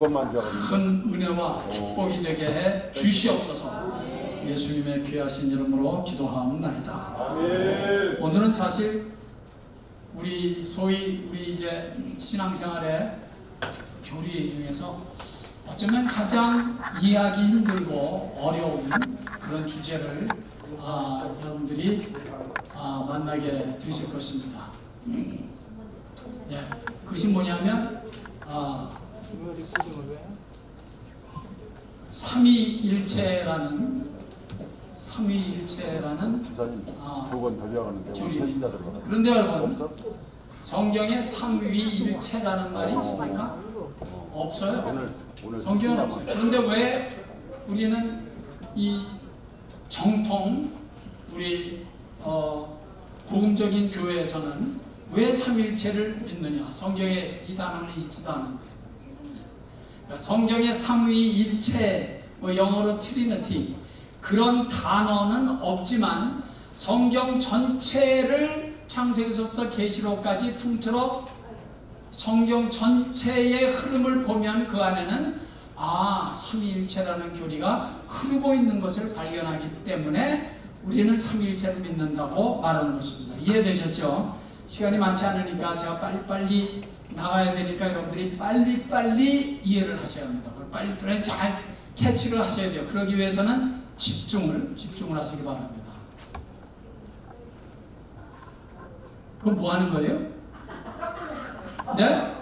큰 은혜와 축복이 되게 해 주시옵소서. 예수님의 귀하신 이름으로 기도하옵나이다. 오늘은 사실 우리 소위 이제 신앙생활의 교리 중에서 어쩌면 가장 이해하기 힘들고 어려운 그런 주제를 여러분들이 만나게 되실 것입니다. 그것이 뭐냐면 삼위일체라는 교리입니다. 그런데 여러분, 성경에 삼위일체라는 말이 있습니까? 없어요. 성경은 없어요. 그런데 왜 우리는 이 정통 우리 복음적인 교회에서는 왜 삼위일체를 믿느냐? 성경에 이 단어는 있지도 않은데, 성경의 삼위일체, 영어로 트리니티, 그런 단어는 없지만 성경 전체를 창세기서부터 계시록까지 통틀어 성경 전체의 흐름을 보면 그 안에는 삼위일체라는 교리가 흐르고 있는 것을 발견하기 때문에 우리는 삼위일체를 믿는다고 말하는 것입니다. 이해되셨죠? 시간이 많지 않으니까 제가 빨리 나가야 되니까 여러분들이 빨리 이해를 하셔야 합니다. 빨리 잘 캐치를 하셔야 돼요. 그러기 위해서는 집중을 하시기 바랍니다. 그럼 뭐 하는 거예요? 네?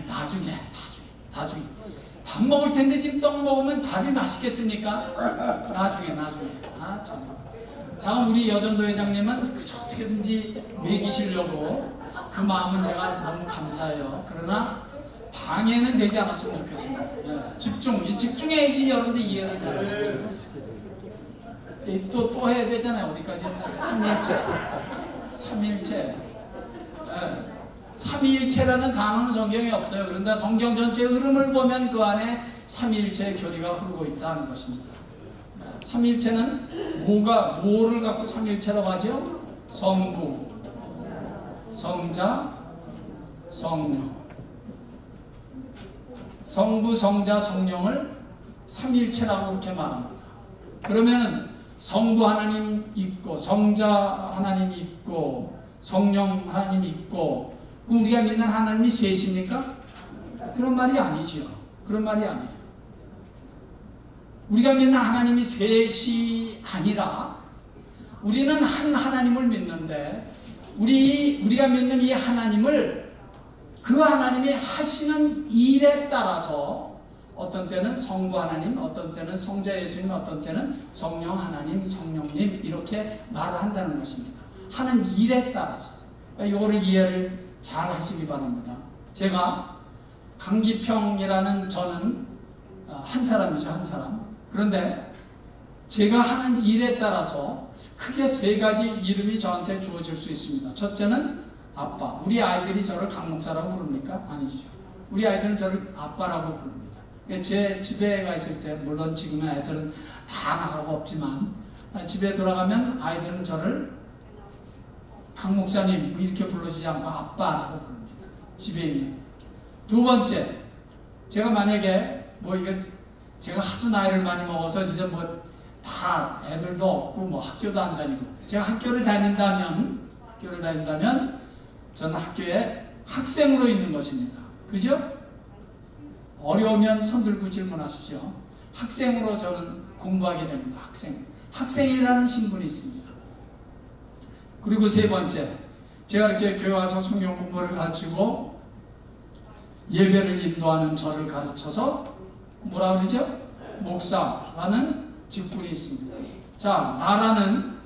나중에. 밥 먹을 텐데 지금 떡 먹으면 밥이 맛있겠습니까? 나중에. 자, 우리 여전도 회장님은 어떻게든지 먹이시려고 그 마음은 제가 너무 감사해요. 그러나 방해는 되지 않았으면 좋겠습니다. 집중해야지 여러분들 이해를 잘 하시죠. 또 해야 되잖아요. 어디까지? 삼위일체. 삼위일체라는 단어는 성경에 없어요. 그런데 성경 전체 흐름을 보면 그 안에 삼위일체의 교리가 흐르고 있다는 것입니다. 삼위일체는 뭐를 갖고 삼위일체라고 하죠? 성부, 성자, 성령. 성부, 성자, 성령을 삼위일체라고 그렇게 말합니다. 그러면 성부 하나님 있고, 성자 하나님 있고, 성령 하나님 있고, 그럼 우리가 믿는 하나님이 셋입니까? 그런 말이 아니죠. 그런 말이 아니에요. 우리가 믿는 하나님이 셋이 아니라 우리는 한 하나님을 믿는데 우리가 믿는 이 하나님을 그 하나님이 하시는 일에 따라서 어떤 때는 성부 하나님, 어떤 때는 성자 예수님, 어떤 때는 성령 하나님, 성령님 이렇게 말을 한다는 것입니다. 하는 일에 따라서. 이거를 이해를 잘 하시기 바랍니다. 제가 강기평이라는 저는 한 사람이죠. 한 사람. 그런데 제가 하는 일에 따라서 크게 세 가지 이름이 저한테 주어질 수 있습니다. 첫째는 아빠. 우리 아이들이 저를 강 목사라고 부릅니까? 아니죠. 우리 아이들은 저를 아빠라고 부릅니다. 제 집에 가 있을 때, 물론 지금의 아이들은 다 나가고 없지만 집에 돌아가면 아이들은 저를 강 목사님 이렇게 불러주지 않고 아빠라고 부릅니다. 집에 있는. 두 번째, 제가 만약에 제가 하도 나이를 많이 먹어서 이제 다 애들도 없고 학교도 안 다니고, 제가 학교를 다닌다면 저는 학교에 학생으로 있는 것입니다. 그죠? 어려우면 손 들고 질문하십시오. 학생으로 저는 공부하게 됩니다. 학생이라는 신분이 있습니다. 그리고 세 번째, 제가 이렇게 교회 와서 성경 공부를 가르치고 예배를 인도하는 저를 가르쳐서 뭐라 그러죠? 목사라는 직분이 있습니다. 자, 나라는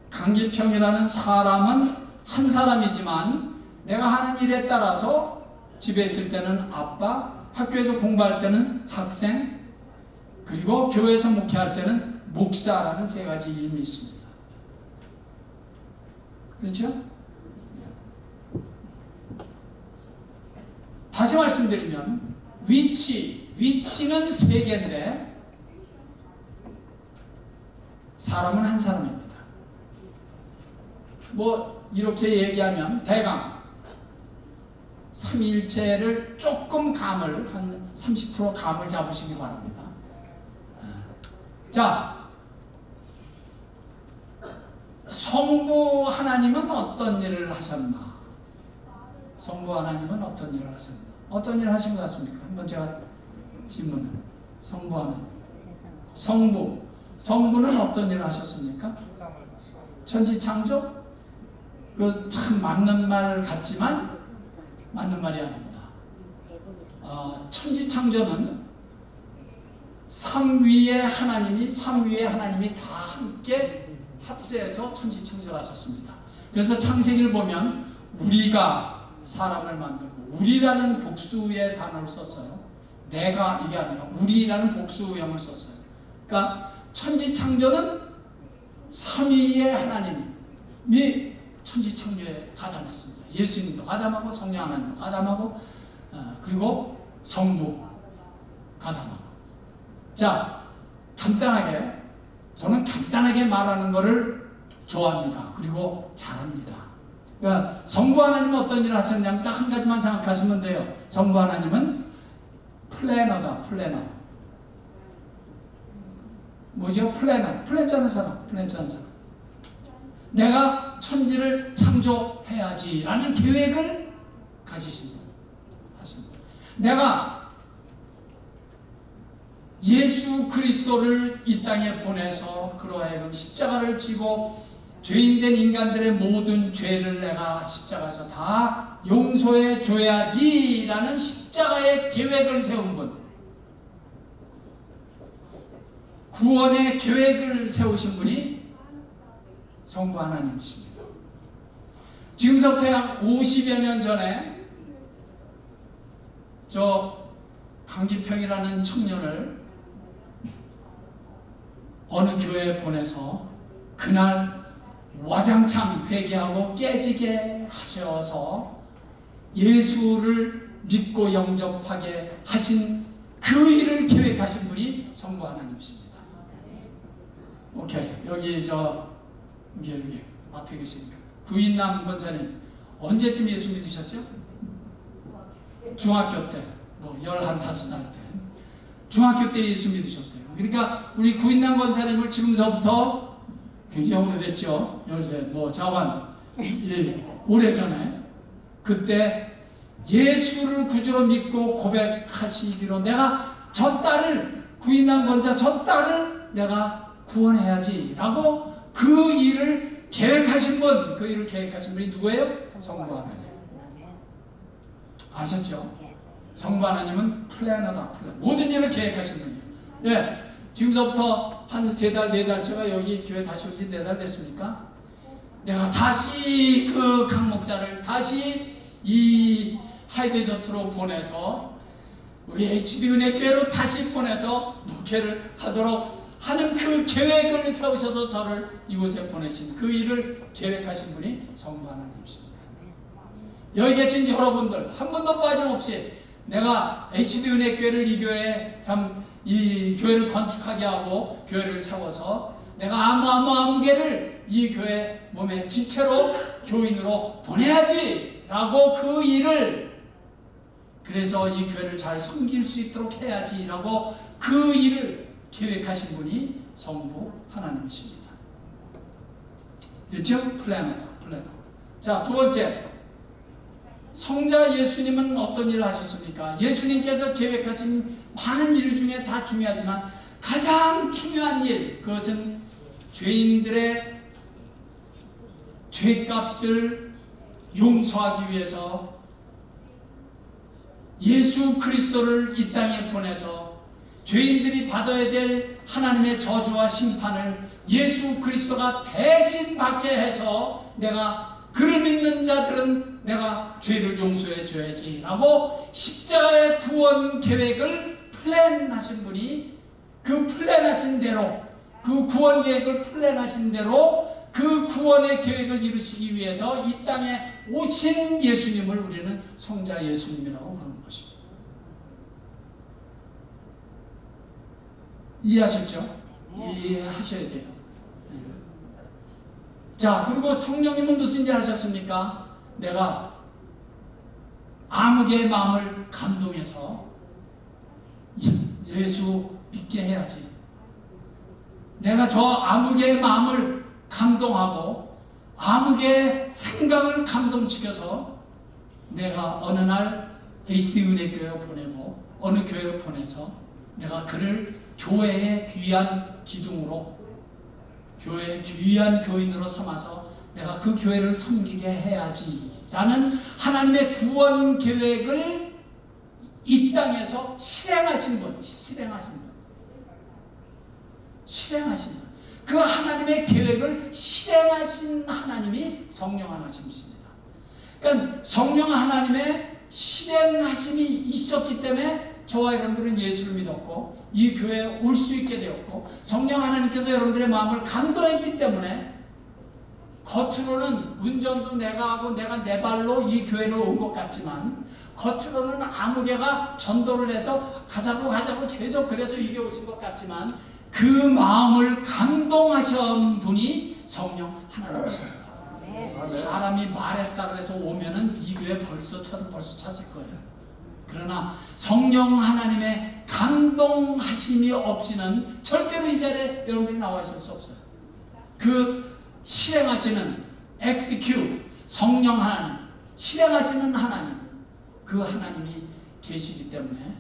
강기평이라는 사람은 한 사람이지만 내가 하는 일에 따라서 집에 있을 때는 아빠, 학교에서 공부할 때는 학생, 그리고 교회에서 목회할 때는 목사라는 세 가지 이름이 있습니다. 그렇죠? 다시 말씀드리면 위치는 세 개인데 사람은 한 사람입니다. 이렇게 얘기하면 대강 삼위일체를 조금 감을 한 30% 감을 잡으시기 바랍니다. 자, 성부 하나님은 어떤 일을 하셨나? 성부 하나님은 어떤 일을 하셨나? 어떤 일을 하신 것 같습니까? 한번 제가 질문을. 성부 하나님. 성부는 어떤 일을 하셨습니까? 천지창조? 그 참 맞는 말 같지만 맞는 말이 아닙니다. 천지창조는 삼위의 하나님이 다 함께 합세해서 천지창조를 하셨습니다. 그래서 창세기를 보면 우리가 사람을 만들고, 우리라는 복수의 단어를 썼어요. 내가 이게 아니라 우리라는 복수형을 썼어요. 그러니까 천지창조는 삼위의 하나님이 천지창조에 가담했습니다. 예수님도 가담하고 성령 하나님도 가담하고 그리고 성부 가담하고. 자, 간단하게, 저는 간단하게 말하는 것을 좋아합니다. 그리고 잘합니다. 그러니까 성부 하나님은 어떤 일을 하셨냐면 딱 한 가지만 생각하시면 돼요. 성부 하나님은 플래너다. 플래너. 뭐죠? 플래너. 플랜 짜는 사람. 내가 천지를 창조해야지 라는 계획을 가지신 분 하십니다. 내가 예수 그리스도를 이 땅에 보내서 그로 하여금 십자가를 지고 죄인된 인간들의 모든 죄를 내가 십자가에서 다 용서해 줘야지 라는 십자가의 계획을 세운 분, 구원의 계획을 세우신 분이 성부 하나님이십니다. 지금서부터 약 50여 년 전에 저 강기평이라는 청년을 어느 교회에 보내서 그날 와장창 회개하고 깨지게 하셔서 예수를 믿고 영접하게 하신 그 일을 계획하신 분이 성부 하나님이십니다. 오케이, 여기 앞에 계시니까 구인남 권사님 언제쯤 예수 믿으셨죠? 중학교 때, 15살 때 중학교 때 예수 믿으셨대요. 그러니까 우리 구인남 권사님을 지금서부터 굉장히 오래됐죠. 자관 오래전에 그때 예수를 구주로 믿고 고백하시기로 내가 저 딸을, 구인남 권사 저 딸을 내가 구원해야지 라고 그 일을 계획하신 분이 누구예요? 성부 하나님. 아셨죠? 성부 하나님은 플래너다. 모든 일을 계획하신 분이에요. 예, 지금서부터 한 3달, 4달, 제가 여기 교회 다시 온 지 4달 됐습니까? 내가 다시 그 강 목사를 다시 이 하이데저트로 보내서 우리 HD 은혜교회로 다시 보내서 목회를 하도록 하는 그 계획을 세우셔서 저를 이곳에 보내신 그 일을 계획하신 분이 성부 하나님이십니다. 여기 계신 여러분들 한 분도 빠짐없이 내가 HD 은혜교회를 이 교회에 이 교회를 건축하게 하고 교회를 세워서 내가 아무 개를 이 교회 몸의 지체로 교인으로 보내야지 라고 그 일을, 그래서 이 교회를 잘 섬길 수 있도록 해야지 라고 그 일을 계획하신 분이 성부 하나님이십니다. 됐죠? 플래너다. 자, 두 번째, 성자 예수님은 어떤 일을 하셨습니까? 예수님께서 계획하신 많은 일 중에 다 중요하지만 가장 중요한 일, 그것은 죄인들의 죄값을 용서하기 위해서 예수 그리스도를 이 땅에 보내서 죄인들이 받아야 될 하나님의 저주와 심판을 예수 그리스도가 대신 받게 해서 내가 그를 믿는 자들은 내가 죄를 용서해 줘야지 라고 십자가의 구원 계획을 플랜하신 분이, 그 플랜하신 대로, 그 구원 계획을 플랜하신 대로 그 구원의 계획을 이루시기 위해서 이 땅에 오신 예수님을 우리는 성자 예수님이라고 부르는 것입니다. 이해하셨죠? 이해하셔야 돼요. 자, 그리고 성령님은 무슨 일 하셨습니까? 내가 아무개의 마음을 감동해서 예수 믿게 해야지. 내가 저 아무개의 마음을 감동하고 아무개의 생각을 감동시켜서 내가 어느 날 HD 은혜교회에 보내고 어느 교회를 보내서 내가 그를 교회의 귀한 기둥으로, 교회의 귀한 교인으로 삼아서 내가 그 교회를 섬기게 해야지 라는 하나님의 구원 계획을 이 땅에서 실행하신 분. 그 하나님의 계획을 실행하신 하나님이 성령 하나님이십니다. 그러니까 성령 하나님의 실행하심이 있었기 때문에 저와 여러분들은 예수를 믿었고 이 교회에 올 수 있게 되었고, 성령 하나님께서 여러분들의 마음을 감동했기 때문에 겉으로는 운전도 내가 하고 내가 내 발로 이 교회를 온 것 같지만 겉으로는 아무개가 전도를 해서 가자고 계속 그래서 이게 오신 것 같지만 그 마음을 감동하신 분이 성령 하나님이십니다. 사람이 말했다 그래서 오면은 이 교회 벌써 찾을 거예요. 그러나 성령 하나님의 감동하심이 없이는 절대로 이 자리에 여러분들이 나와 있을 수 없어요. 그 실행하시는 execute 성령 하나님, 실행하시는 하나님, 그 하나님이 계시기 때문에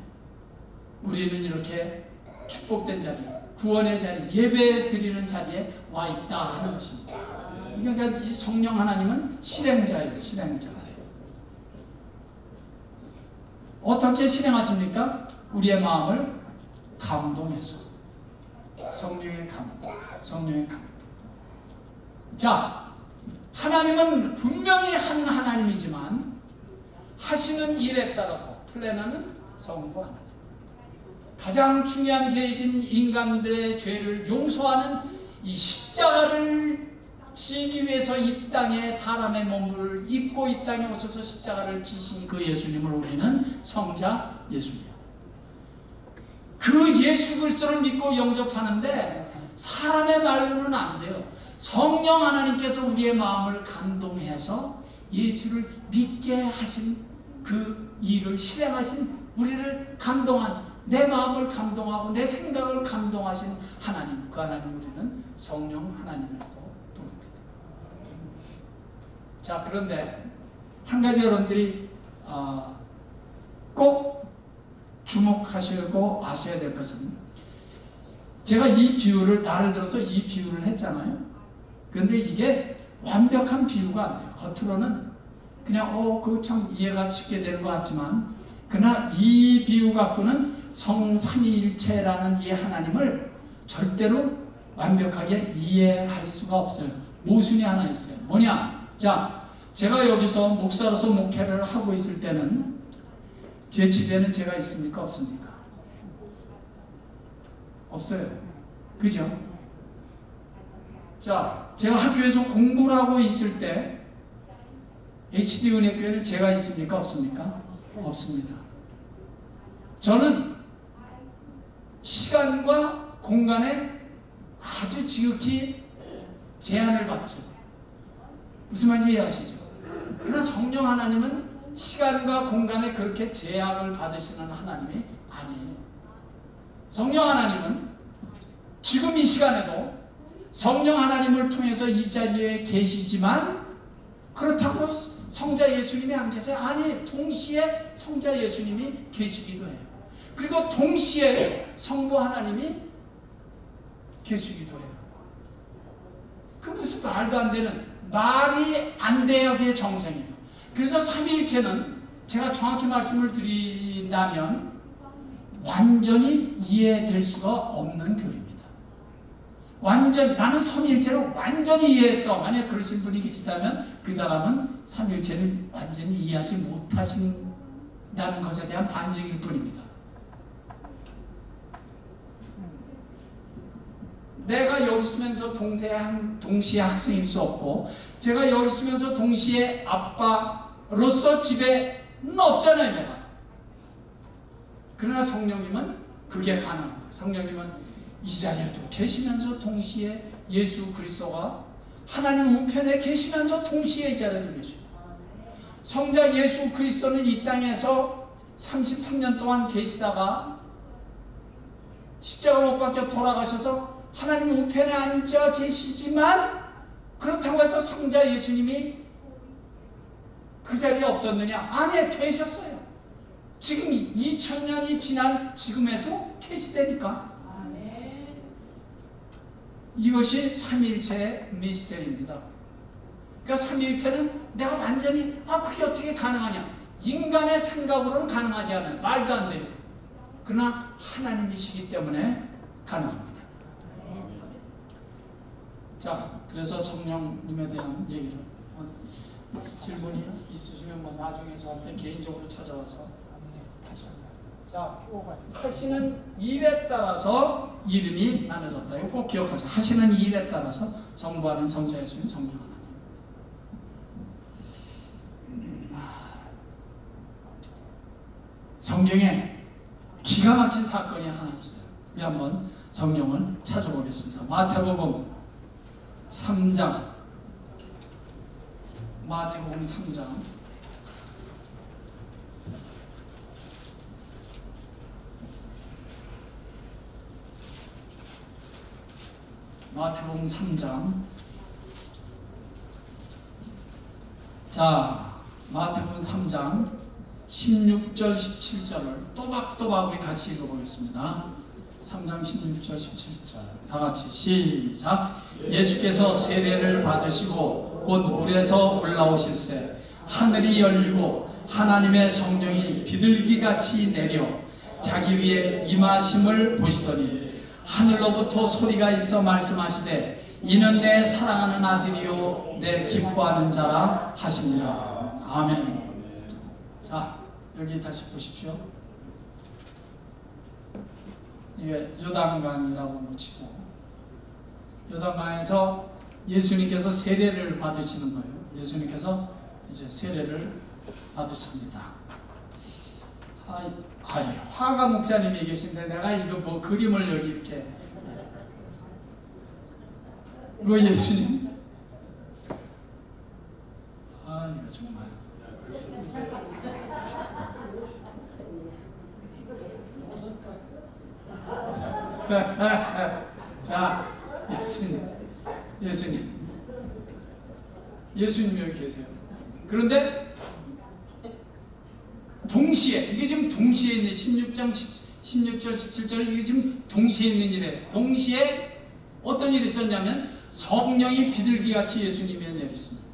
우리는 이렇게 축복된 자리, 구원의 자리, 예배 드리는 자리에 와 있다 하는 것입니다. 그러니까 이 성령 하나님은 실행자예요. 어떻게 실행하십니까? 우리의 마음을 감동해서. 성령의 감동. 자, 하나님은 분명히 한 하나님이지만 하시는 일에 따라서 플랜하는 성부 하나님. 가장 중요한 계획인 인간들의 죄를 용서하는 이 십자가를 지기 위해서 이 땅에 사람의 몸을 입고 이 땅에 오셔서 십자가를 지신 그 예수님을 우리는 성자 예수님. 그 예수 그리스도를 믿고 영접하는데 사람의 말로는 안 돼요. 성령 하나님께서 우리의 마음을 감동해서 예수를 믿게 하신 그 일을 실행하신 우리를 감동한, 내 마음을 감동하고 내 생각을 감동하신 하나님, 그 하나님 우리는 성령 하나님이라고 부릅니다. 자, 그런데 한 가지 여러분들이 꼭 주목하시고 아셔야 될 것은, 제가 이 비유를 나를 들어서 이 비유를 했잖아요. 그런데 이게 완벽한 비유가 안 돼요. 겉으로는 그냥 그거 참 이해가 쉽게 되는 것 같지만, 그러나 이 비유 갖고는 성삼위일체라는 이 하나님을 절대로 완벽하게 이해할 수가 없어요. 모순이 하나 있어요. 뭐냐? 자, 제가 여기서 목사로서 목회를 하고 있을 때는 제 집에는 제가 있습니까? 없습니까? 없어요. 그죠? 자, 제가 학교에서 공부를 하고 있을 때 HD 은혜교회는 제가 있습니까? 없습니까? 없습니다. 저는 시간과 공간에 아주 지극히 제한을 받죠. 무슨 말인지 이해하시죠? 그러나 성령 하나님은 시간과 공간에 그렇게 제약을 받으시는 하나님이 아니에요. 성령 하나님은 지금 이 시간에도 성령 하나님을 통해서 이 자리에 계시지만 그렇다고 성자 예수님이 안 계세요? 아니, 동시에 성자 예수님이 계시기도 해요. 그리고 동시에 성부 하나님이 계시기도 해요. 그 무슨 말도 안 되는, 말이 안 되게 정생이에요. 그래서 삼위일체는 제가 정확히 말씀을 드린다면 완전히 이해될 수가 없는 교리입니다. 나는 삼위일체를 완전히 이해했어. 만약 그러신 분이 계시다면 그 사람은 삼위일체를 완전히 이해하지 못하신다는 것에 대한 반증일 뿐입니다. 내가 여기 있으면서 동시에 학생일 수 없고, 제가 여기 있으면서 동시에 아빠로서 집에는 없잖아요, 내가. 그러나 성령님은 그게 가능한 거예요. 성령님은 이 자리에도 계시면서 동시에 예수 그리스도가 하나님 우편에 계시면서 동시에 이 자리에도 계시고, 성자 예수 그리스도는 이 땅에서 33년 동안 계시다가 십자가 못 박혀 돌아가셔서 하나님 우편에 앉아 계시지만, 그렇다고 해서 성자 예수님이 그 자리에 없었느냐? 아니, 계셨어요. 지금 2000년이 지난 지금에도 계시다니까. 이것이 삼위일체의 미스터리입니다. 그러니까 삼위일체는 내가 완전히 그게 어떻게 가능하냐? 인간의 생각으로는 가능하지 않아요. 말도 안 돼요. 그러나 하나님이시기 때문에 가능합니다. 자, 그래서 성령님에 대한 얘기를, 질문이 있으시면 나중에 저한테 개인적으로 찾아와서. 자, 하시는 일에 따라서 이름이 나눠졌다. 이거 꼭 기억하세요. 하시는 일에 따라서 성부하는 성자 예수님, 성령 하나님. 성경에 기가 막힌 사건이 하나 있어요. 우리 한번 성경을 찾아보겠습니다. 마태복음 3장. 마태복음 3장. 마태복음 3장. 자, 마태복음 3장 16절 17절을 또박또박 우리 같이 읽어보겠습니다. 3장 16절 17절 다같이 시작. 예수께서 세례를 받으시고 곧 물에서 올라오실새 하늘이 열리고 하나님의 성령이 비둘기같이 내려 자기 위에 임하심을 보시더니 하늘로부터 소리가 있어 말씀하시되 이는 내 사랑하는 아들이요 내 기뻐하는 자라 하시니라. 아멘. 자, 여기 다시 보십시오. 이게 요단강이라고 치고, 요단강에서 예수님께서 세례를 받으시는 거예요. 예수님께서 이제 세례를 받으십니다. 화가 목사님이 계신데 내가 이거 뭐 그림을 여기 이렇게, 이거 예수님, 이거 정말 자, 예수님 여기 계세요. 그런데 동시에, 이게 지금 동시에 있는 16장 16절 17절 이게 지금 동시에 있는 일이에요. 동시에 어떤 일이 있었냐면 성령이 비둘기같이 예수님에 내렸습니다.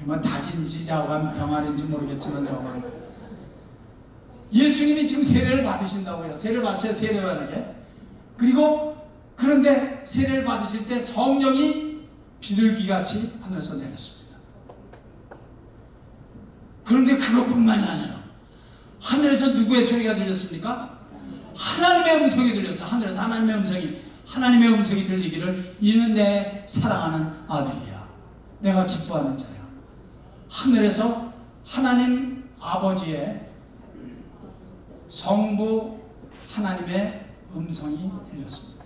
뭐 닭인지 자관 병아리인지 모르겠지만 자관. 예수님이 지금 세례를 받으신다고요. 세례를 받으셔야 세례 받게. 그리고 그런데 세례를 받으실 때 성령이 비둘기같이 하늘에서 내렸습니다. 그런데 그것뿐만이 아니에요. 하늘에서 누구의 소리가 들렸습니까? 하나님의 음성이 들렸어요. 하늘에서 하나님의 음성이 들리기를 이는 내 사랑하는 아들이야. 내가 기뻐하는 자야. 하늘에서 하나님 아버지의 성부 하나님의 음성이 들렸습니다.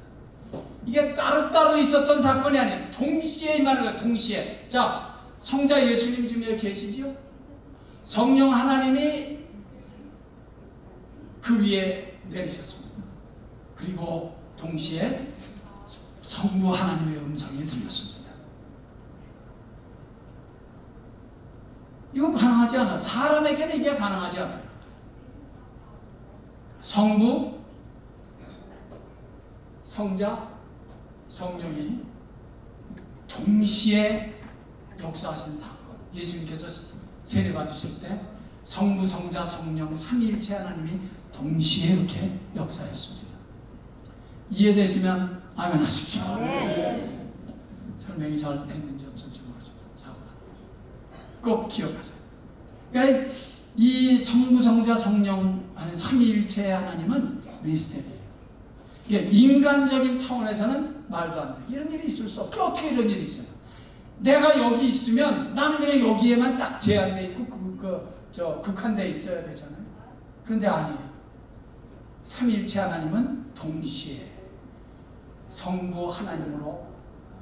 이게 따로따로 있었던 사건이 아니에요. 동시에 임하는 거예요. 동시에. 자, 성자 예수님 지금 여기 계시죠? 성령 하나님이 그 위에 내리셨습니다. 그리고 동시에 성부 하나님의 음성이 들렸습니다. 이거 가능하지 않아요. 사람에게는 이게 가능하지 않아요. 성부, 성자, 성령이 동시에 역사하신 사건. 예수님께서 세례 받으실 때 성부, 성자, 성령 삼위일체 하나님이 동시에 이렇게 역사했습니다. 이해되시면 아멘 하십시오. 설명이 잘 됐는지 어쩐지 모르지만 꼭 기억하세요. 그러니까 이 성부, 성자, 성령 하는 삼위일체 하나님은 미스테리예요. 이게 인간적인 차원에서는 말도 안 돼. 이런 일이 있을 수 없죠. 어떻게 이런 일이 있어요? 내가 여기 있으면 나는 그냥 여기에만 딱 제한돼 있고 국한돼 있어야 되잖아요. 그런데 아니에요. 삼위일체 하나님은 동시에 성부 하나님으로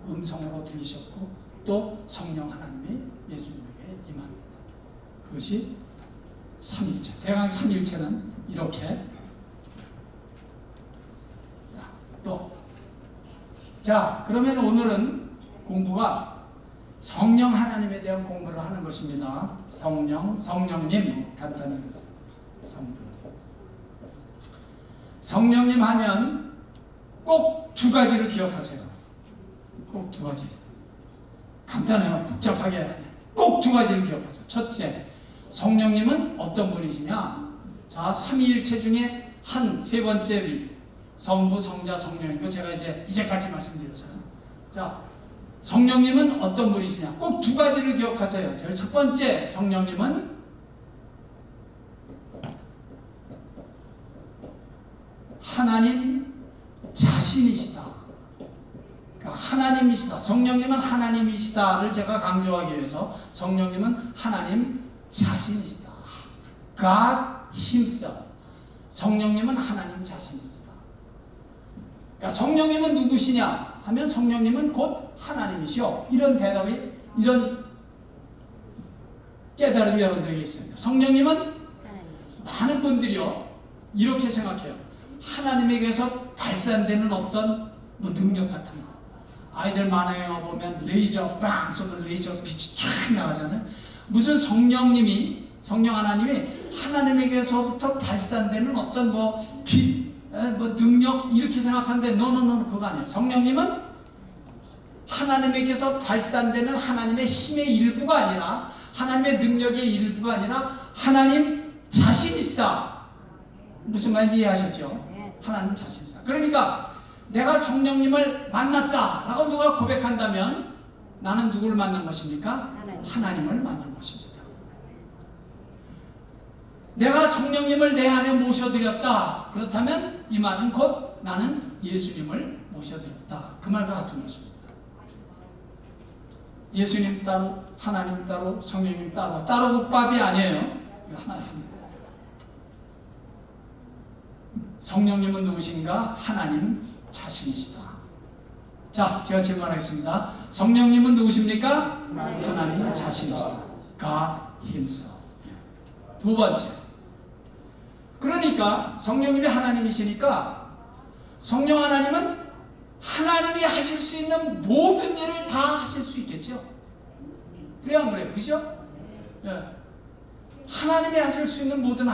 음성으로 들리셨고 또 성령 하나님이 예수님에게 임합니다. 그것이 삼일체. 대강 삼일체는 이렇게. 자, 그러면 오늘은 공부가 성령 하나님에 대한 공부를 하는 것입니다. 성령님 간단히 성령님 하면 꼭 두 가지를 기억하세요. 꼭 두 가지. 간단해요. 복잡하게 해야 돼. 꼭 두 가지를 기억하세요. 첫째, 성령님은 어떤 분이시냐? 자, 삼위일체 중에 한 세 번째 위, 성부, 성자, 성령. 이거 제가 이제까지 말씀드렸어요. 자, 성령님은 어떤 분이시냐? 꼭 두 가지를 기억하세요. 제일 첫 번째, 성령님은 하나님 자신이시다. 그러니까 하나님이시다. 성령님은 하나님이시다를 제가 강조하기 위해서 성령님은 하나님 자신이시다. God Himself. 성령님은 하나님 자신이시다. 그러니까 성령님은 누구시냐 하면 성령님은 곧 하나님이시오. 이런 대답이, 이런 깨달음이 여러분들에게 있습니다. 성령님은 많은 분들이요 이렇게 생각해요. 하나님에게서 발산되는 어떤 능력 같은 거. 아이들 만화에 보면 레이저 빵 쏘면 레이저 빛이 쫙 나가잖아요. 무슨 성령 하나님이 하나님에게서부터 발산되는 어떤 빛, 능력 이렇게 생각하는데 노노노 그거 아니에요. 성령님은 하나님에게서 발산되는 하나님의 힘의 일부가 아니라 하나님의 능력의 일부가 아니라 하나님 자신이시다. 무슨 말인지 이해하셨죠? 하나님 자신이시다. 그러니까 내가 성령님을 만났다라고 누가 고백한다면 나는 누구를 만난 것입니까? 하나님을 만난 것입니다. 내가 성령님을 내 안에 모셔드렸다. 그렇다면 이 말은 곧 나는 예수님을 모셔드렸다. 그 말과 같은 것입니다. 예수님 따로, 하나님 따로, 성령님 따로, 국밥이 아니에요. 이거 하나입니다. 성령님은 누구신가? 하나님 자신이시다. 자, 제가 질문하겠습니다. 성령님은 누구십니까? 하나님 자신이시다. God Himself. 두 번째. 그러니까 성령님이 하나님이시니까 성령 하나님은 하나님이 하실 수 있는 모든 일을 다 하실 수 있겠죠? 그래요, 안 그래요? 그죠? 예. 하나님이 하실 수 있는 모든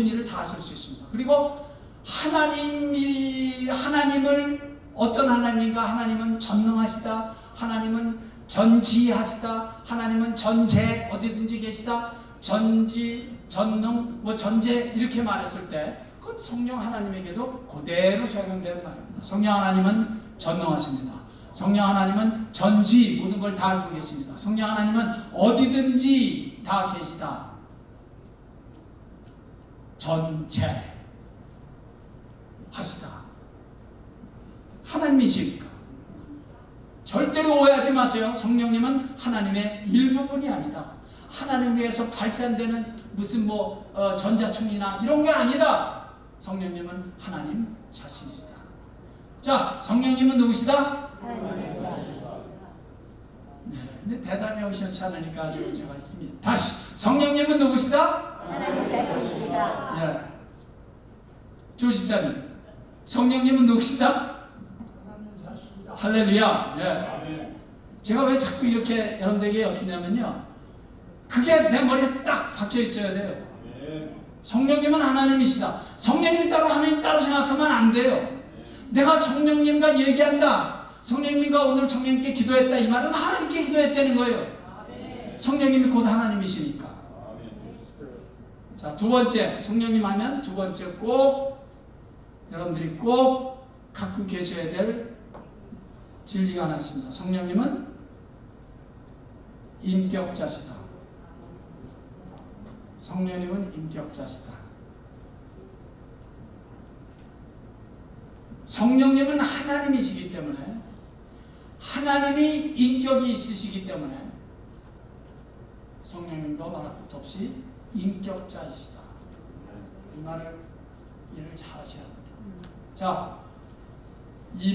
일을 다 하실 수 있습니다. 그리고 하나님을 어떤 하나님인가? 하나님은 전능하시다. 하나님은 전지하시다. 하나님은 전제 어디든지 계시다. 전지, 전능, 전제 이렇게 말했을 때 그건 성령 하나님에게도 그대로 적용되는 말입니다. 성령 하나님은 전능하십니다. 성령 하나님은 전지 모든 걸 다 알고 계십니다. 성령 하나님은 어디든지 다 계시다. 전체 하시다. 하나님이시니까. 절대로 오해하지 마세요. 성령님은 하나님의 일부분이 아니다. 하나님에게서 발산되는 무슨 전자총이나 이런 게 아니다. 성령님은 하나님 자신이시다. 자, 성령님은 누구시다? 네, 근데 대답이 오시지 않으니까 아주 제가 힘이. 다시, 성령님은 누구시다? 하나님 자신이시다. 예. 조 집사님, 성령님은 누구시다? 할렐루야. 예. 제가 왜 자꾸 이렇게 여러분들에게 여쭈냐면요, 그게 내 머리에 딱 박혀 있어야 돼요. 성령님은 하나님이시다. 성령님 따로 하나님 따로 생각하면 안 돼요. 내가 성령님과 얘기한다. 성령님과 오늘 성령님께 기도했다. 이 말은 하나님께 기도했다는 거예요. 성령님이 곧 하나님이시니까. 자, 두 번째, 성령님 하면 두 번째 꼭 여러분들이 꼭 갖고 계셔야 될 진리가 하나 있습니다. 성령님은 인격자시다. 성령님은 인격자시다. 성령님은 하나님이시기 때문에, 하나님이 인격이 있으시기 때문에 성령님도 말할 것도 없이 인격자이시다. 이 말을 이해를 잘 하셔야 합니다. 자, 이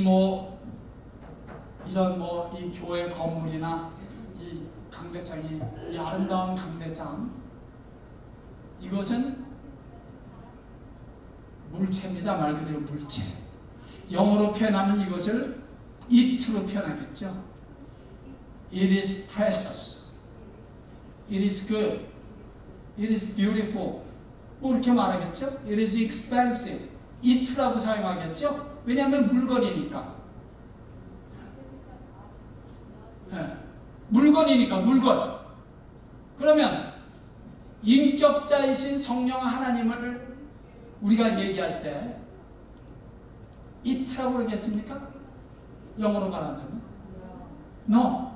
이런 이 교회 건물이나 이 강대상이 이 아름다운 강대상, 이것은 물체입니다. 말 그대로 물체. 영어로 표현하면 이것을 it로 표현하겠죠. It is precious. It is good. It is beautiful. 이렇게 말하겠죠. It is expensive. it라고 사용하겠죠. 왜냐하면 물건이니까. 네. 물건이니까 물건. 그러면 인격자이신 성령 하나님을 우리가 얘기할 때 it라고 그러겠습니까? 영어로 말한다면? No.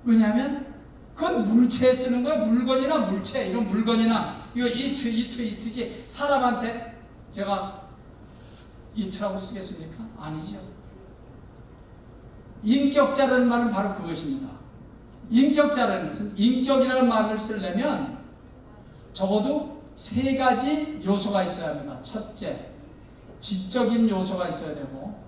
왜냐하면 그건 물체에 쓰는 거예요. 물건이나 물체, 이런 물건이나 이거 it지. 사람한테 제가 it라고 쓰겠습니까? 아니죠. 인격자라는 말은 바로 그것입니다. 인격자라는 것은, 인격이라는 말을 쓰려면 적어도 3가지 요소가 있어야 합니다. 첫째, 지적인 요소가 있어야 되고,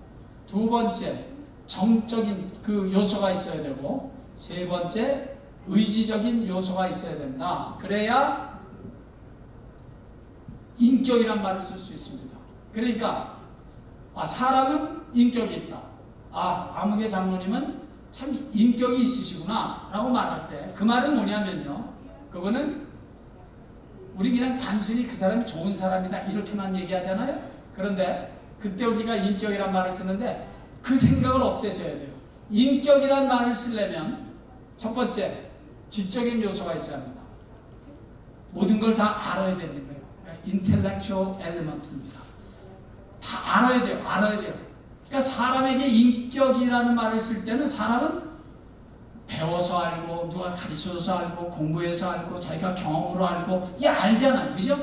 2번째, 정적인 그 요소가 있어야 되고, 3번째, 의지적인 요소가 있어야 된다. 그래야 인격이란 말을 쓸 수 있습니다. 그러니까 사람은 인격이 있다. 아무개 장로님은 참 인격이 있으시구나 라고 말할 때 그 말은 뭐냐면요, 그거는 우리 그냥 단순히 그 사람이 좋은 사람이다 이렇게만 얘기하잖아요. 그런데 그때 우리가 인격이란 말을 쓰는데 그 생각을 없애셔야 돼요. 인격이란 말을 쓰려면 첫 번째, 지적인 요소가 있어야 합니다. 모든 걸 다 알아야 되는 거예요. intellectual element입니다. 다 알아야 돼요. 알아야 돼요. 그러니까 사람에게 인격이라는 말을 쓸 때는 사람은 배워서 알고, 누가 가르쳐줘서 알고, 공부해서 알고, 자기가 경험으로 알고, 이게 알잖아요. 그죠?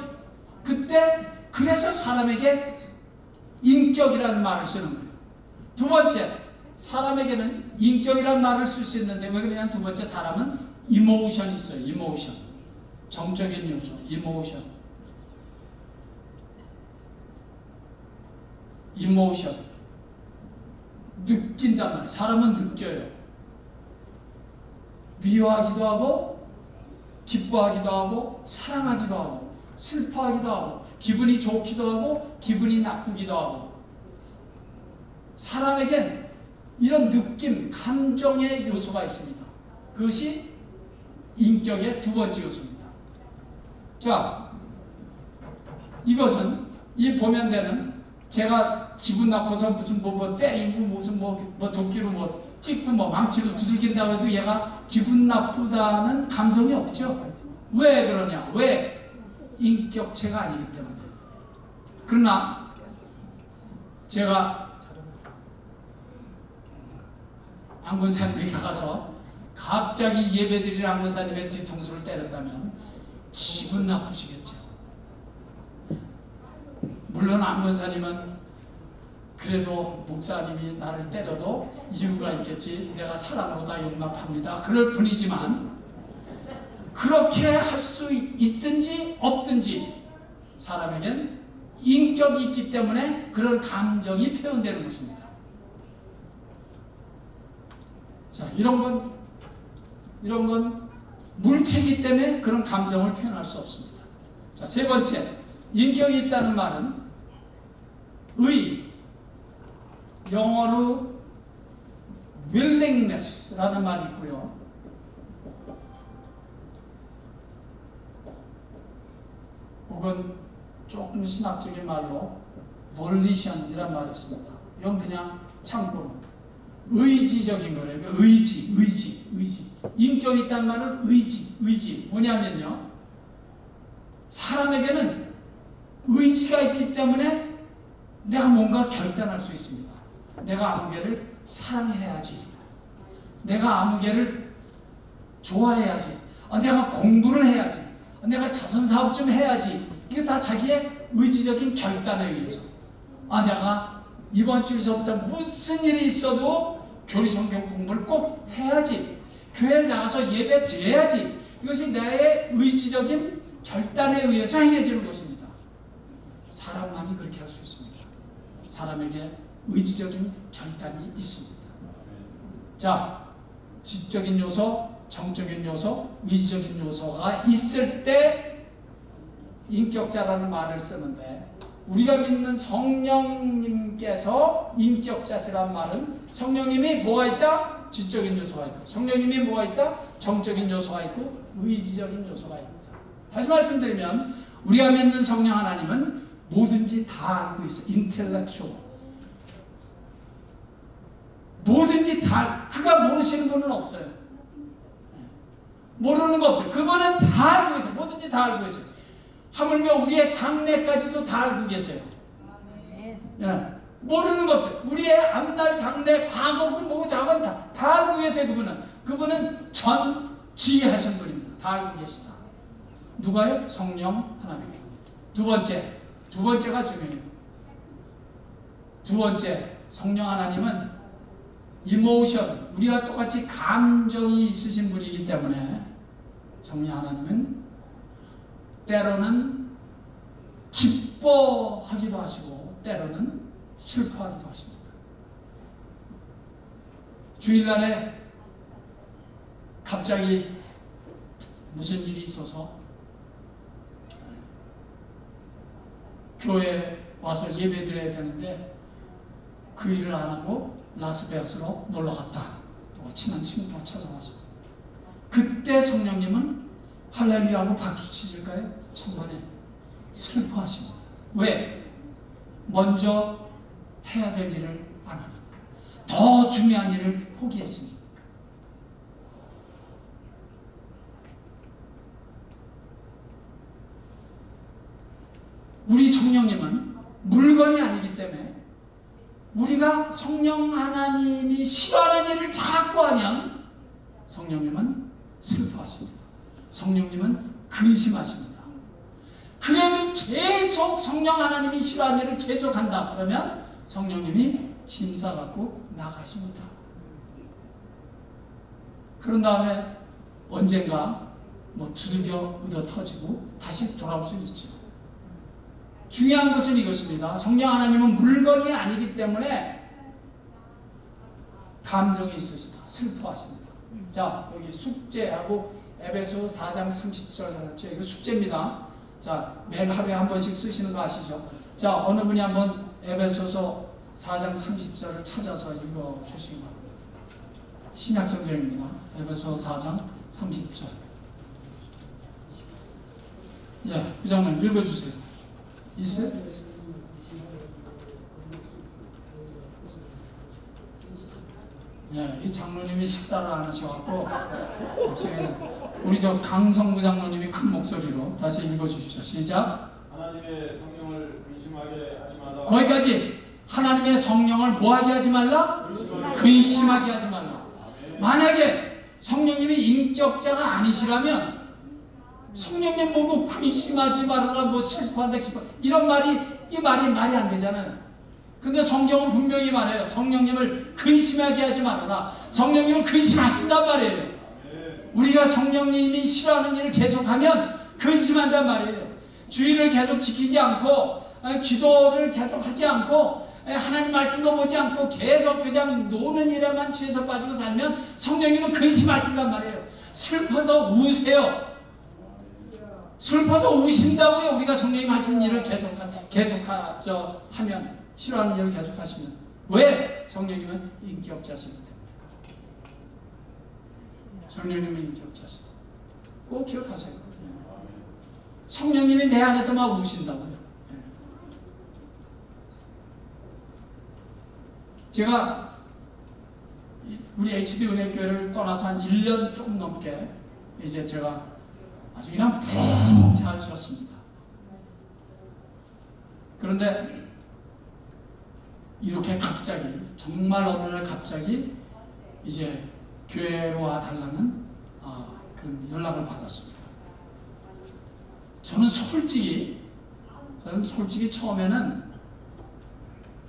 그래서 사람에게 인격이라는 말을 쓰는 거예요. 2번째, 사람에게는 인격이라는 말을 쓸 수 있는데, 왜 그러냐면 2번째, 사람은 이모션이 있어요. 이모션. 정적인 요소, 이모션. 느낀단 말이에요. 사람은 느껴요. 미워하기도 하고, 기뻐하기도 하고, 사랑하기도 하고, 슬퍼하기도 하고, 기분이 좋기도 하고, 기분이 나쁘기도 하고. 사람에겐 이런 느낌, 감정의 요소가 있습니다. 그것이 인격의 2번째 요소입니다. 자, 이것은 보면 되는, 제가 기분 나빠서 무슨 때리고 무슨 도끼로 찍고 망치로 두들긴다고 해도 얘가 기분 나쁘다는 감정이 없죠. 왜 그러냐? 왜? 인격체가 아니기 때문에. 그러나 제가 안군사님에게 가서 갑자기 예배드릴 안군사님의 뒤통수를 때렸다면 기분 나쁘시겠죠. 물론 안군사님은 그래도 목사님이 나를 때려도 이유가 있겠지, 내가 사랑으로 다 용납합니다, 그럴 뿐이지만, 그렇게 할 수 있든지 없든지 사람에겐 인격이 있기 때문에 그런 감정이 표현되는 것입니다. 자, 이런 건 물체이기 때문에 그런 감정을 표현할 수 없습니다. 자, 3번째, 인격이 있다는 말은 영어로 willingness라는 말이 있고요. 혹은 조금 신학적인 말로 volition이라는 말이 있습니다. 이건 그냥 참고로 의지적인 거예요. 그러니까 의지. 인격이 있다는 말은 의지. 뭐냐면요, 사람에게는 의지가 있기 때문에 내가 뭔가 결단할 수 있습니다. 내가 아무개를 사랑해야지. 내가 아무개를 좋아해야지. 내가 공부를 해야지. 내가 자선사업 좀 해야지. 이게 다 자기의 의지적인 결단에 의해서. 내가 이번 주에서부터 무슨 일이 있어도 교리성경 공부를 꼭 해야지. 교회를 나가서 예배 드려야지. 이것이 나의 의지적인 결단에 의해서 행해지는 것입니다. 사람만이 그렇게 할 수 있습니다. 사람에게 의지적인 결단이 있습니다. 자, 지적인 요소, 정적인 요소, 의지적인 요소가 있을 때 인격자라는 말을 쓰는데, 우리가 믿는 성령님께서 인격자시라는 말은 성령님이 뭐가 있다? 지적인 요소가 있고, 성령님이 뭐가 있다? 정적인 요소가 있고, 의지적인 요소가 있다. 다시 말씀드리면 우리가 믿는 성령 하나님은 뭐든지 다 알고 있어요. 인텔렉추얼. 뭐든지 다, 그가 모르시는 분은 없어요. 모르는 거 없어요. 그분은 다 알고 있어요. 뭐든지 다 알고 있어요. 하물며 우리의 장래까지도 다 알고 계세요. 예. 모르는 거 없어요. 우리의 앞날, 장래, 과거, 뭐 작은 다 알고 계세요. 그분은 전지하신 분입니다. 다 알고 계시다. 누가요? 성령 하나님. 두 번째가 중요해요. 두 번째, 성령 하나님은 이모션, 우리와 똑같이 감정이 있으신 분이기 때문에 성령 하나님은 때로는 기뻐하기도 하시고 때로는 슬퍼하기도 하십니다. 주일날에 갑자기 무슨 일이 있어서 교회에 와서 예배 드려야 되는데 그 일을 안 하고 라스베가스로 놀러 갔다. 또 친한 친구가 찾아와서 그때 성령님은 할렐루야하고 박수 치실까요? 천번에 슬퍼하십니다. 왜? 먼저 해야 될 일을 안 하니까. 더 중요한 일을 포기했으니까. 우리 성령님은 물건이 아니기 때문에 우리가 성령 하나님이 싫어하는 일을 자꾸 하면 성령님은 슬퍼하십니다. 성령님은 근심하십니다. 그래도 계속 성령 하나님이 싫어하는 일을 계속한다 그러면 성령님이 짐 싸갖고 나가십니다. 그런 다음에 언젠가 뭐 두들겨 얻어 터지고 다시 돌아올 수 있죠. 중요한 것은 이것입니다. 성령 하나님은 물건이 아니기 때문에 감정이 있으시다. 슬퍼하십니다. 자, 여기 숙제하고 에베소 4장 30절 나왔죠. 이거 숙제입니다. 자, 매일 하루에 한 번씩 쓰시는 거 아시죠? 자, 어느 분이 한번 에베소서 4장 30절을 찾아서 읽어 주시기 바랍니다. 신약 성경입니다. 에베소 4장 30절. 예, 부장님 읽어 주세요. 있어요? 예, 이 장로님이 식사를 안 하셔갖고 우리 저 강성구 장로님이 큰 목소리로 다시 읽어주십시오. 시작. 하나님의 성령을 근심하게 하지 말라. 거기까지. 하나님의 성령을 뭐하게 하지 말라? 근심하게 하지 말라. 만약에 성령님이 인격자가 아니시라면 성령님 보고 근심하지 말아라, 뭐 슬퍼한다, 기뻐, 이런 말이 말이 안 되잖아요. 근데 성경은 분명히 말해요. 성령님을 근심하게 하지 말아라. 성령님은 근심하신단 말이에요. 우리가 성령님이 싫어하는 일을 계속하면 근심한단 말이에요. 주의를 계속 지키지 않고 기도를 계속 하지 않고 하나님 말씀도 보지 않고 계속 그냥 노는 일에만 취해서 빠지고 살면 성령님은 근심하신단 말이에요. 슬퍼서 우세요. 슬퍼서 우신다고요. 우리가 성령님 하시는 일을 하면, 싫어하는 일을 계속 하시면. 왜? 성령님은 인격자시기 때문에. 성령님은 인격자시다. 꼭 기억하세요. 성령님이 내 안에서 막 우신다고요. 제가 우리 HD 은혜교회를 떠나서 한 1년 조금 넘게 이제 제가 아주 그냥 푹 잘 쉬었습니다. 그런데 이렇게 갑자기, 정말 어느 날 갑자기 이제 교회로 와달라는 그런 연락을 받았습니다. 저는 솔직히 처음에는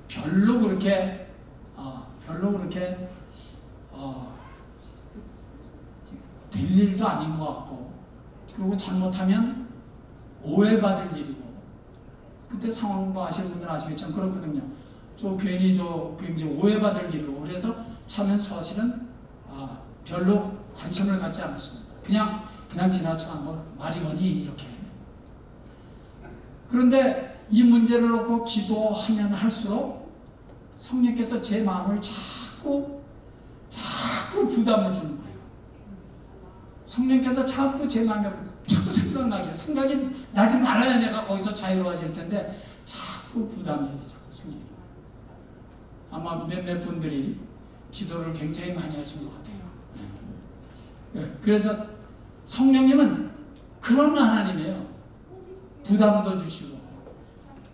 별로 그렇게 될 일도 아닌 것 같고, 그리고 잘못하면 오해받을 일이고, 그때 상황도 아시는 분들은 아시겠지만 그렇거든요. 괜히 굉장히 오해받을 일이고 그래서 저는 사실은 별로 관심을 갖지 않았습니다. 그냥 지나쳐 말이거니 이렇게. 그런데 이 문제를 놓고 기도하면 할수록 성령께서 제 마음을 자꾸 부담을 주는 거예요. 성령께서 자꾸 제 마음에 자꾸 생각이 나지 말아야 내가 거기서 자유로워질 텐데 자꾸 부담이 자꾸 생겨요. 아마 몇몇 분들이 기도를 굉장히 많이 하신 것 같아요. 그래서 성령님은 그런 하나님이에요. 부담도 주시고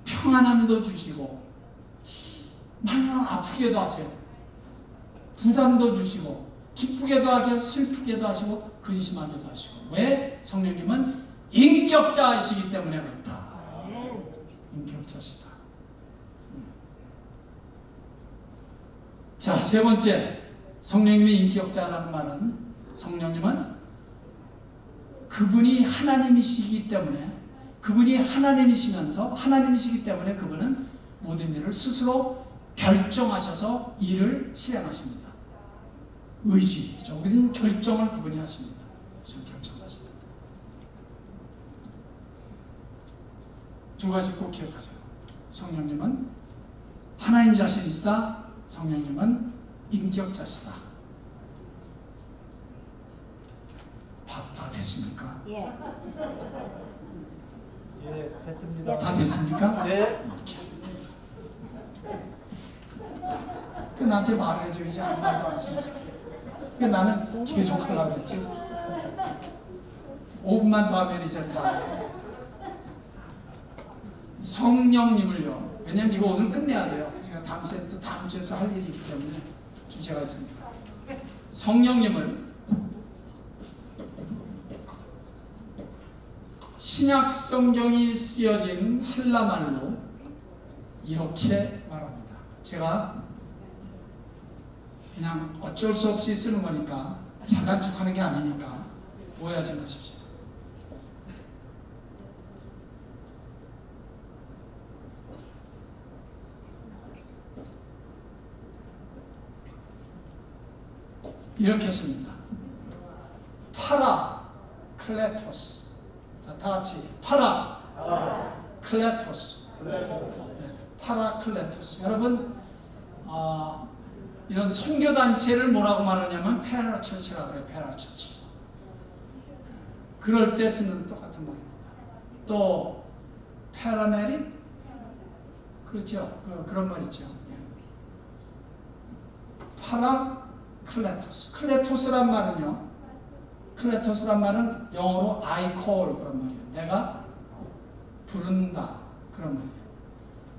평안함도 주시고 마냥 아프게도 하세요. 부담도 주시고 기쁘게도 하고 슬프게도 하시고 근심하게도 하시고. 왜? 성령님은 인격자이시기 때문에 그렇다. 인격자시다. 자, 세 번째, 성령님이 인격자라는 말은 성령님은 그분이 하나님이시기 때문에, 그분이 하나님이시기 때문에 그분은 모든 일을 스스로 결정하셔서 일을 실행하십니다. 의지적인 결정을 그분이 하십니다. 결정하시다. 두 가지 꼭 기억하세요. 성령님은 하나님 자신이시다. 성령님은 인격자시다. 밥 다 됐습니까? 예. 예, 됐습니다. 다 됐습니까? 네. 그 나한테 말을 해줘야지 아무 말도 안 하시면 그 나는 계속 하려고 했지. 5분만 더 하면 이제 다 성령님을요. 왜냐면 이거 오늘 끝내야 돼요. 제가 다음 주에 또 할 일이 있기 때문에 주제가 있습니다. 성령님을 신약 성경이 쓰여진 헬라말로 이렇게 말합니다. 제가 그냥 어쩔 수 없이 쓰는 거니까 잘난 척하는 게 아니니까 오해하지 마십시오. 이렇게 씁니다. 파라클레토스. 자, 다 같이 파라클레토스. 파라클레토스. 여러분, 이런 선교단체를 뭐라고 말하냐면 페라처치라고 해요. 페라처치. 그럴 때 쓰는 똑같은 말입니다. 또 페라메릭? 그렇죠. 그런 말 있죠. 파라클레토스. 클레토스란 말은요. 클레토스란 말은 영어로 I call 그런 말이에요. 내가 부른다 그런 말이에요.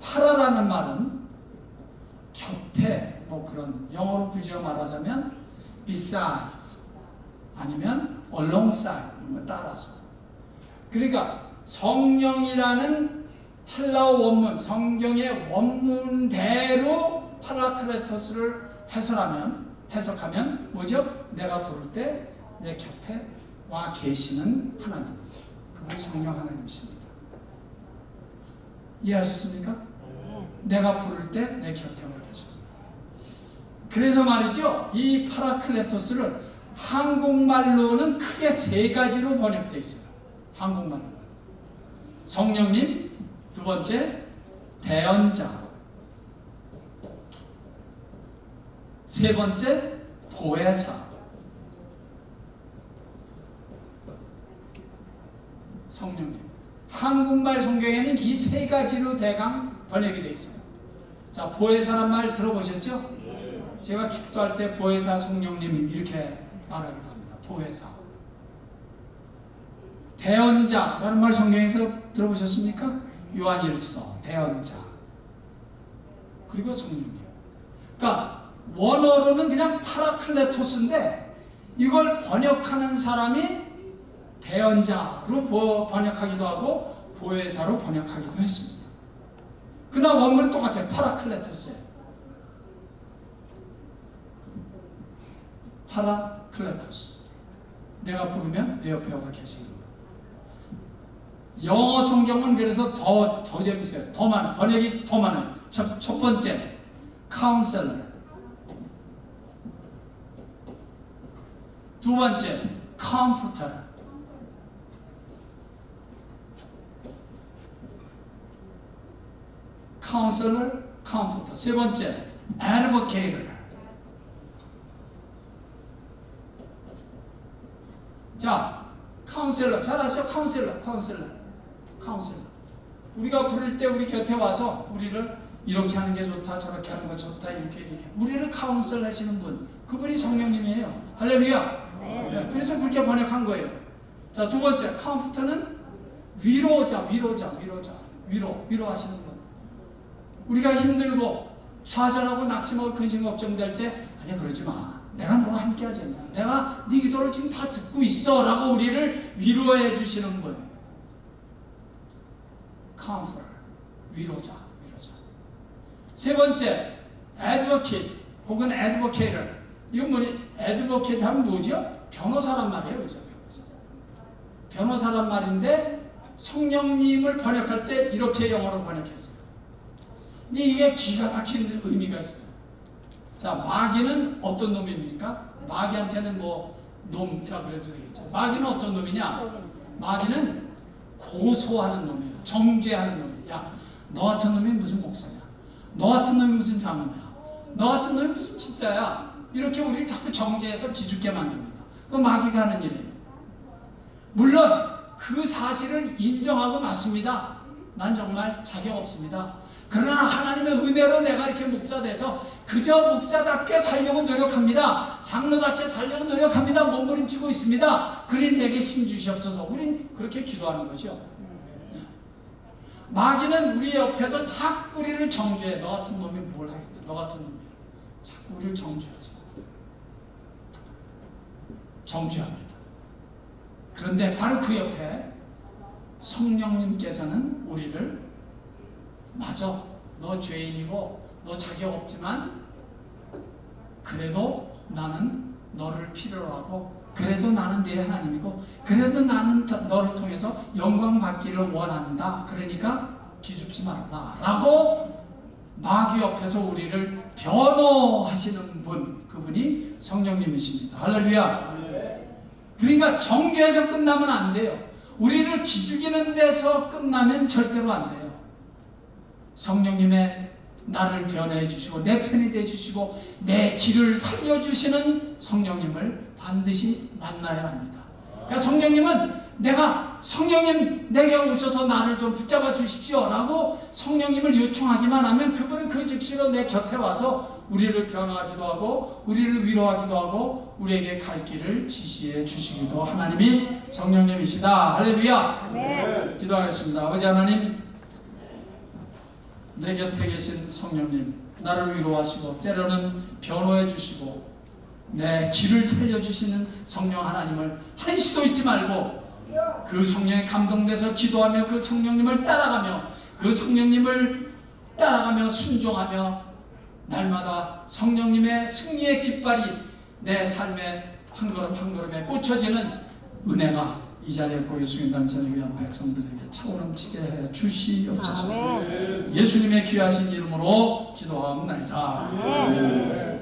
파라라는 말은 곁에 그런 영어로 굳이 말하자면 besides 아니면 alongside 따라서. 그러니까 성령이라는 헬라어 원문 성경의 원문대로 파라클레토스를 해석하면 뭐죠? 내가 부를 때 내 곁에 와 계시는 하나님, 그분이 성령 하나님이십니다. 이해하셨습니까? 내가 부를 때 내 곁에 와 계십니다. 그래서 말이죠, 이 파라클레토스를 한국말로는 크게 세 가지로 번역되어 있어요. 한국말로는 성령님, 두 번째 대언자, 세 번째 보혜사. 성령님. 한국말 성경에는 이 세 가지로 대강 번역이 되어 있어요. 자, 보혜사란 말 들어보셨죠? 제가 축도할 때 보혜사 성령님 이렇게 말하기도 합니다. 보혜사. 대언자라는 말 성경에서 들어보셨습니까? 요한일서 대언자. 그리고 성령님. 그러니까 원어로는 그냥 파라클레토스인데 이걸 번역하는 사람이 대언자로 번역하기도 하고 보혜사로 번역하기도 했습니다. 그러나 원문은 똑같아요. 파라클레토스예요. 파라클레토스. 내가 부르면 내 옆에 와 계시는 거예요. 영어 성경은 그래서 더 재밌어요. 더 많아요. 번역이 더 많아요. 첫 번째 counselor. 두 번째, comforter. counselor, comforter. 세 번째, advocator. 자, 카운셀러. 잘 아시죠? 카운셀러. 우리가 부를 때 우리 곁에 와서 우리를 이렇게 하는 게 좋다, 저렇게 하는 거 좋다, 이렇게. 우리를 카운셀 하시는 분, 그분이 성령님이에요. 할렐루야. 네, 그래서 그렇게 번역한 거예요. 자, 두 번째, 컴포터는 위로하시는 분. 우리가 힘들고 좌절하고 낙심하고 근심 걱정될 때, 아니 그러지 마. 내가 너와 함께 하지 않냐. 내가 네 기도를 지금 다 듣고 있어. 라고 우리를 위로해 주시는 분. comfort, 위로자. 세 번째, advocate 혹은 advocator. 이건 뭐니? advocate 하면 뭐죠? 변호사란 말이에요. 그죠? 변호사란 말인데 성령님을 번역할 때 이렇게 영어로 번역했어요. 근데 이게 기가 막힌 의미가 있어요. 자, 마귀는 어떤 놈입니까? 마귀한테는 뭐 놈이라고 그래도 되겠죠. 마귀는 어떤 놈이냐? 마귀는 고소하는 놈이에요. 정죄하는 놈이에요. 야, 너 같은 놈이 무슨 목사냐? 너 같은 놈이 무슨 장로냐? 너 같은 놈이 무슨 집사야? 이렇게 우리를 자꾸 정죄해서 기죽게 만듭니다. 그건 마귀가 하는 일이에요. 물론 그 사실을 인정하고 맞습니다. 난 정말 자격 없습니다. 그러나 하나님의 은혜로 내가 이렇게 목사 돼서 그저 목사답게 살려고 노력합니다. 장로답게 살려고 노력합니다. 몸부림치고 있습니다. 그러니 내게 힘 주시옵소서. 우린 그렇게 기도하는 거죠. 마귀는 우리 옆에서 자꾸 우리를 정죄해. 너 같은 놈이 뭘 하겠냐. 너 같은 놈이. 자꾸 우리를 정죄하죠. 정죄합니다. 그런데 바로 그 옆에 성령님께서는 우리를 맞아. 너 죄인이고 너 자격 없지만 그래도 나는 너를 필요로 하고 그래도 나는 네 하나님이고 그래도 나는 너를 통해서 영광 받기를 원한다. 그러니까 기죽지 말아라. 라고 마귀 옆에서 우리를 변호하시는 분, 그분이 성령님이십니다. 할렐루야. 그러니까 정죄에서 끝나면 안 돼요. 우리를 기죽이는 데서 끝나면 절대로 안 돼요. 성령님의 나를 변호해 주시고 내 편이 돼 주시고 내 길을 살려주시는 성령님을 반드시 만나야 합니다. 그러니까 성령님은 성령님 내게 오셔서 나를 좀 붙잡아 주십시오 라고 성령님을 요청하기만 하면 그분은 그 즉시로 내 곁에 와서 우리를 변호하기도 하고 우리를 위로하기도 하고 우리에게 갈 길을 지시해 주시기도 하나님이 성령님이시다. 할렐루야. 아멘. 기도하겠습니다. 아버지 하나님, 내 곁에 계신 성령님, 나를 위로하시고 때로는 변호해 주시고 내 길을 살려주시는 성령 하나님을 한시도 잊지 말고 그 성령에 감동돼서 기도하며 그 성령님을 따라가며 그 성령님을 따라가며 순종하며 날마다 성령님의 승리의 깃발이 내 삶의 한 걸음 한 걸음에 꽂혀지는 은혜가 이 자리에 고개 숙인 당신을 위한 백성들에게 차오름치게 해 주시옵소서. 아멘. 예수님의 귀하신 이름으로 기도하옵나이다. 아멘.